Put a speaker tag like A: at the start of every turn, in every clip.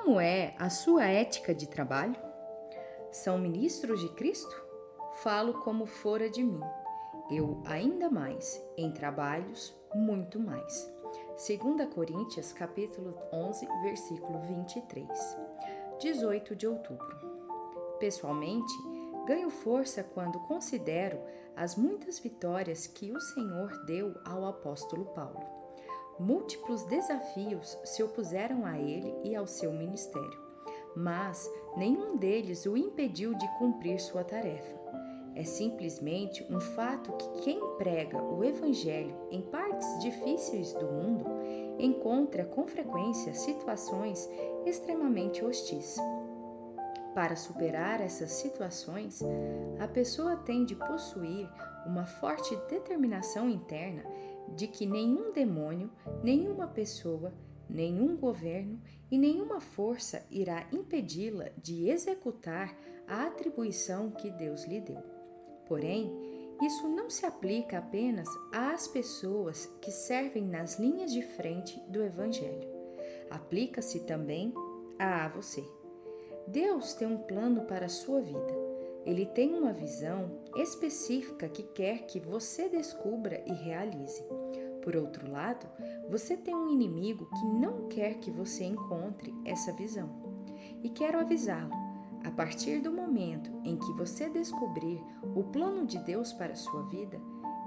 A: Como é a sua ética de trabalho? São ministros de Cristo? Falo como fora de mim. Eu ainda mais, em trabalhos, muito mais. 2 Coríntios, capítulo 11, versículo 23. 18 de outubro. Pessoalmente, ganho força quando considero as muitas vitórias que o Senhor deu ao apóstolo Paulo. Múltiplos desafios se opuseram a ele e ao seu ministério, mas nenhum deles o impediu de cumprir sua tarefa. É simplesmente um fato que quem prega o Evangelho em partes difíceis do mundo encontra com frequência situações extremamente hostis. Para superar essas situações, a pessoa tem de possuir uma forte determinação interna de que nenhum demônio, nenhuma pessoa, nenhum governo e nenhuma força irá impedi-la de executar a atribuição que Deus lhe deu. Porém, isso não se aplica apenas às pessoas que servem nas linhas de frente do Evangelho. Aplica-se também a você. Deus tem um plano para a sua vida. Ele tem uma visão específica que quer que você descubra e realize. Por outro lado, você tem um inimigo que não quer que você encontre essa visão. E quero avisá-lo, a partir do momento em que você descobrir o plano de Deus para a sua vida,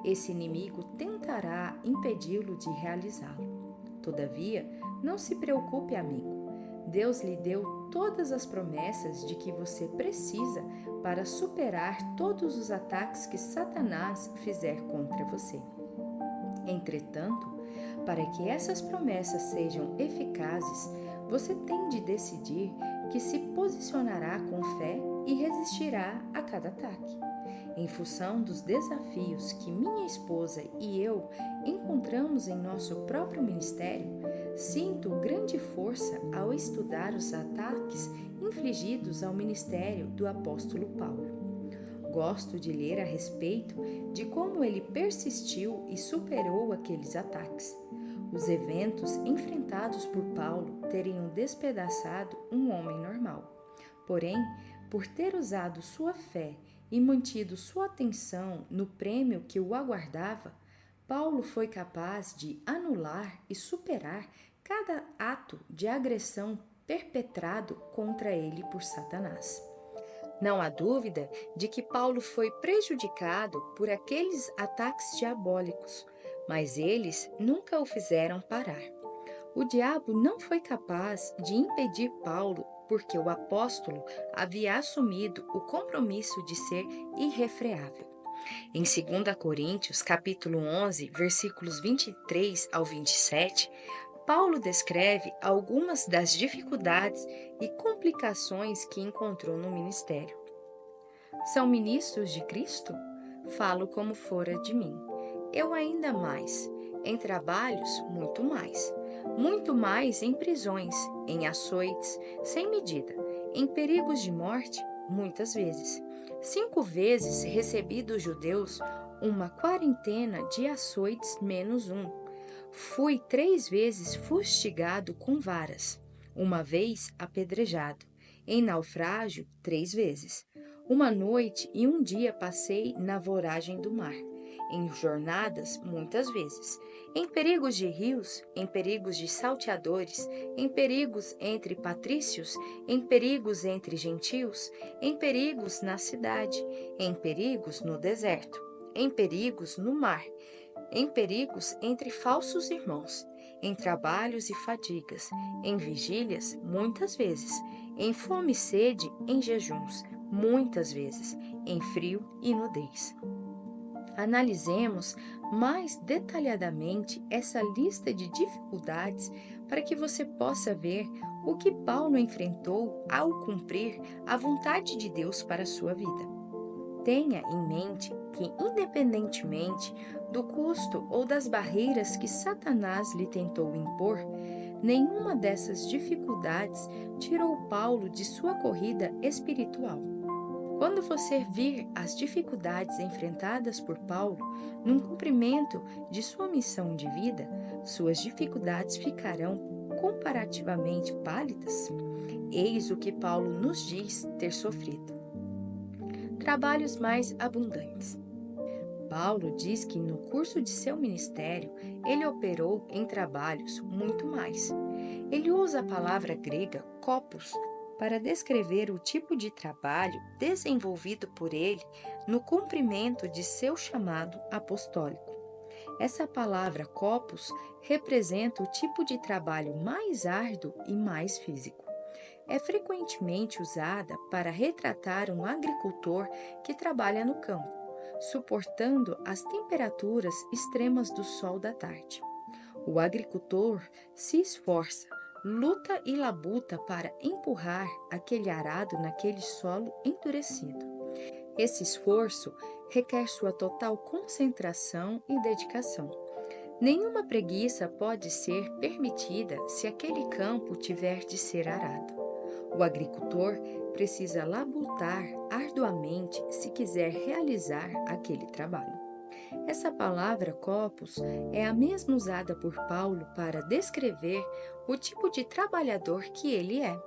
A: esse inimigo tentará impedi-lo de realizá-lo. Todavia, não se preocupe, amigo. Deus lhe deu todas as promessas de que você precisa para superar todos os ataques que Satanás fizer contra você. Entretanto, para que essas promessas sejam eficazes, você tem de decidir que se posicionará com fé e resistirá a cada ataque. Em função dos desafios que minha esposa e eu encontramos em nosso próprio ministério, sinto grande força ao estudar os ataques infligidos ao ministério do apóstolo Paulo. Gosto de ler a respeito de como ele persistiu e superou aqueles ataques. Os eventos enfrentados por Paulo teriam despedaçado um homem normal. Porém, por ter usado sua fé e mantido sua atenção no prêmio que o aguardava, Paulo foi capaz de anular e superar cada ato de agressão perpetrado contra ele por Satanás. Não há dúvida de que Paulo foi prejudicado por aqueles ataques diabólicos, mas eles nunca o fizeram parar. O diabo não foi capaz de impedir Paulo porque o apóstolo havia assumido o compromisso de ser irrefreável. Em 2 Coríntios, capítulo 11, versículos 23 ao 27, Paulo descreve algumas das dificuldades e complicações que encontrou no ministério. São ministros de Cristo? Falo como fora de mim. Eu ainda mais. Em trabalhos, muito mais em prisões, em açoites, sem medida, em perigos de morte, muitas vezes. 5 vezes recebi dos judeus uma quarentena de açoites menos um. Fui 3 vezes fustigado com varas, uma vez apedrejado, em naufrágio 3 vezes. Uma noite e um dia passei na voragem do mar, em jornadas muitas vezes, em perigos de rios, em perigos de salteadores, em perigos entre patrícios, em perigos entre gentios, em perigos na cidade, em perigos no deserto, em perigos no mar, em perigos entre falsos irmãos, em trabalhos e fadigas, em vigílias muitas vezes, em fome e sede, em jejuns muitas vezes, em frio e nudez. Analisemos mais detalhadamente essa lista de dificuldades para que você possa ver o que Paulo enfrentou ao cumprir a vontade de Deus para a sua vida. Tenha em mente que, independentemente do custo ou das barreiras que Satanás lhe tentou impor, nenhuma dessas dificuldades tirou Paulo de sua corrida espiritual. Quando você vir as dificuldades enfrentadas por Paulo no cumprimento de sua missão de vida, suas dificuldades ficarão comparativamente pálidas? Eis o que Paulo nos diz ter sofrido. Trabalhos mais abundantes. Paulo diz que no curso de seu ministério ele operou em trabalhos muito mais. Ele usa a palavra grega kopos para descrever o tipo de trabalho desenvolvido por ele no cumprimento de seu chamado apostólico. Essa palavra kopos representa o tipo de trabalho mais árduo e mais físico. É frequentemente usada para retratar um agricultor que trabalha no campo, suportando as temperaturas extremas do sol da tarde. O agricultor se esforça, luta e labuta para empurrar aquele arado naquele solo endurecido. Esse esforço requer sua total concentração e dedicação. Nenhuma preguiça pode ser permitida se aquele campo tiver de ser arado. O agricultor precisa labutar arduamente se quiser realizar aquele trabalho. Essa palavra kopos é a mesma usada por Paulo para descrever o tipo de trabalhador que ele é.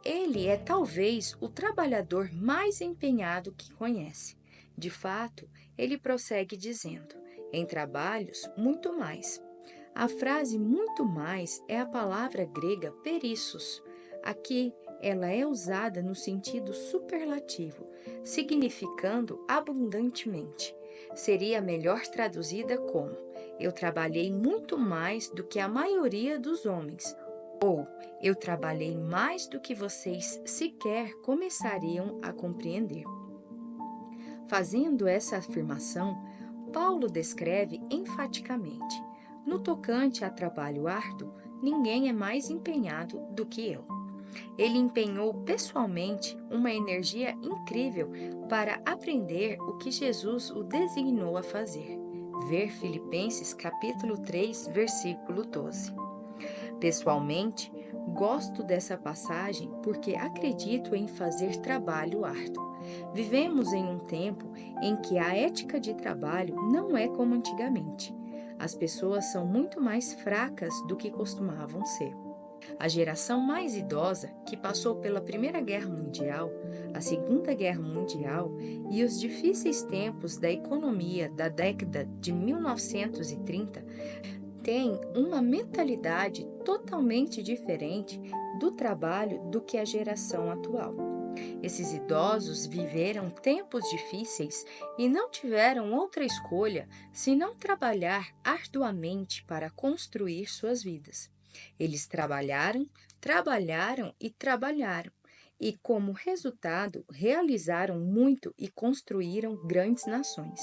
A: Ele é talvez o trabalhador mais empenhado que conhece. De fato, ele prossegue dizendo: em trabalhos, muito mais. A frase muito mais é a palavra grega perissos. Aqui, ela é usada no sentido superlativo, significando abundantemente. Seria melhor traduzida como: eu trabalhei muito mais do que a maioria dos homens, ou eu trabalhei mais do que vocês sequer começariam a compreender. Fazendo essa afirmação, Paulo descreve enfaticamente: no tocante a trabalho árduo, ninguém é mais empenhado do que eu. Ele empenhou pessoalmente uma energia incrível para aprender o que Jesus o designou a fazer. Ver Filipenses capítulo 3, versículo 12. Pessoalmente, gosto dessa passagem porque acredito em fazer trabalho árduo. Vivemos em um tempo em que a ética de trabalho não é como antigamente. As pessoas são muito mais fracas do que costumavam ser. A geração mais idosa, que passou pela Primeira Guerra Mundial, a Segunda Guerra Mundial e os difíceis tempos da economia da década de 1930, tem uma mentalidade totalmente diferente do trabalho do que a geração atual. Esses idosos viveram tempos difíceis e não tiveram outra escolha senão trabalhar arduamente para construir suas vidas. Eles trabalharam, trabalharam e trabalharam, e como resultado realizaram muito e construíram grandes nações.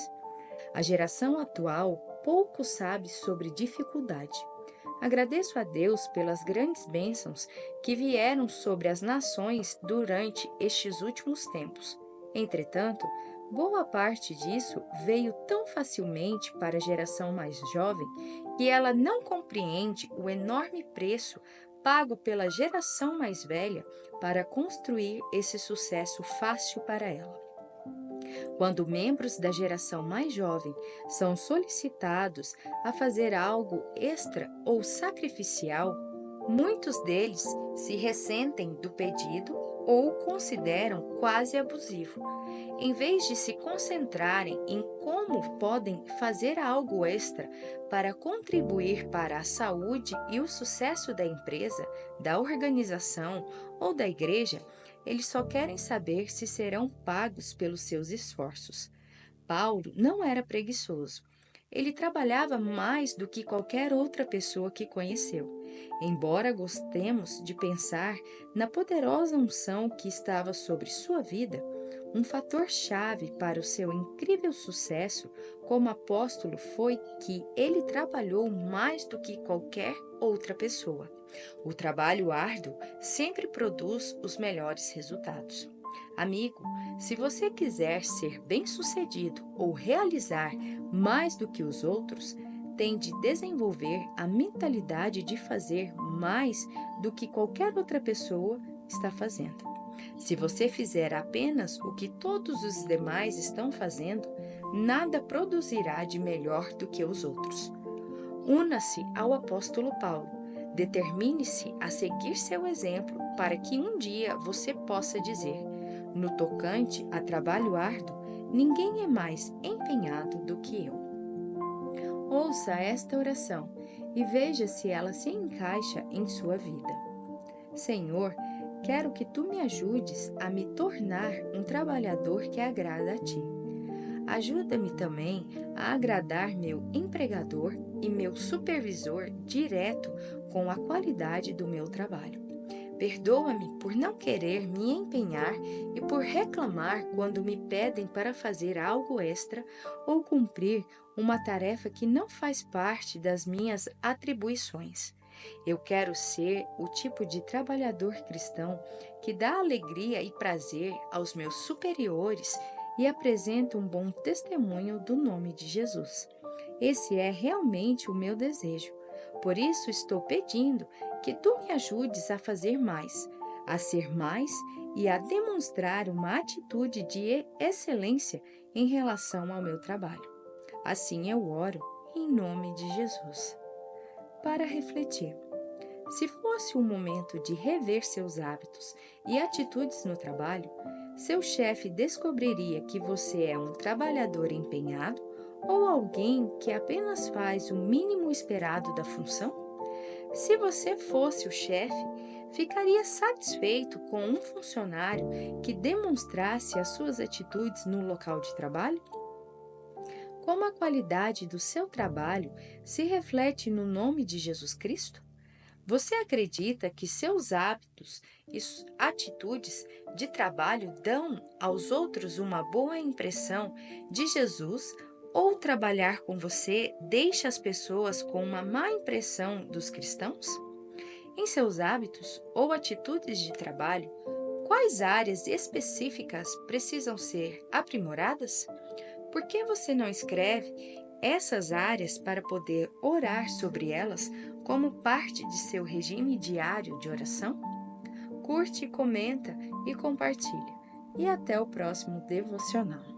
A: A geração atual pouco sabe sobre dificuldade. Agradeço a Deus pelas grandes bênçãos que vieram sobre as nações durante estes últimos tempos. Entretanto, boa parte disso veio tão facilmente para a geração mais jovem que ela não compreende o enorme preço pago pela geração mais velha para construir esse sucesso fácil para ela. Quando membros da geração mais jovem são solicitados a fazer algo extra ou sacrificial, muitos deles se ressentem do pedido ou o consideram quase abusivo. Em vez de se concentrarem em como podem fazer algo extra para contribuir para a saúde e o sucesso da empresa, da organização ou da igreja, eles só querem saber se serão pagos pelos seus esforços. Paulo não era preguiçoso. Ele trabalhava mais do que qualquer outra pessoa que conheceu. Embora gostemos de pensar na poderosa unção que estava sobre sua vida, um fator-chave para o seu incrível sucesso como apóstolo foi que ele trabalhou mais do que qualquer outra pessoa. O trabalho árduo sempre produz os melhores resultados. Amigo, se você quiser ser bem-sucedido ou realizar mais do que os outros, tem de desenvolver a mentalidade de fazer mais do que qualquer outra pessoa está fazendo. Se você fizer apenas o que todos os demais estão fazendo, nada produzirá de melhor do que os outros. Una-se ao apóstolo Paulo. Determine-se a seguir seu exemplo para que um dia você possa dizer: no tocante a trabalho árduo, ninguém é mais empenhado do que eu. Ouça esta oração e veja se ela se encaixa em sua vida. Senhor, quero que tu me ajudes a me tornar um trabalhador que agrada a ti. Ajuda-me também a agradar meu empregador e meu supervisor direto com a qualidade do meu trabalho. Perdoa-me por não querer me empenhar e por reclamar quando me pedem para fazer algo extra ou cumprir uma tarefa que não faz parte das minhas atribuições. Eu quero ser o tipo de trabalhador cristão que dá alegria e prazer aos meus superiores e apresenta um bom testemunho do nome de Jesus. Esse é realmente o meu desejo. Por isso estou pedindo que tu me ajudes a fazer mais, a ser mais e a demonstrar uma atitude de excelência em relação ao meu trabalho. Assim eu oro em nome de Jesus. Para refletir. Se fosse um momento de rever seus hábitos e atitudes no trabalho, seu chefe descobriria que você é um trabalhador empenhado ou alguém que apenas faz o mínimo esperado da função? Se você fosse o chefe, ficaria satisfeito com um funcionário que demonstrasse as suas atitudes no local de trabalho? Como a qualidade do seu trabalho se reflete no nome de Jesus Cristo? Você acredita que seus hábitos e atitudes de trabalho dão aos outros uma boa impressão de Jesus ou trabalhar com você deixa as pessoas com uma má impressão dos cristãos? Em seus hábitos ou atitudes de trabalho, quais áreas específicas precisam ser aprimoradas? Por que você não escreve essas áreas para poder orar sobre elas como parte de seu regime diário de oração? Curte, comenta e compartilha. E até o próximo devocional.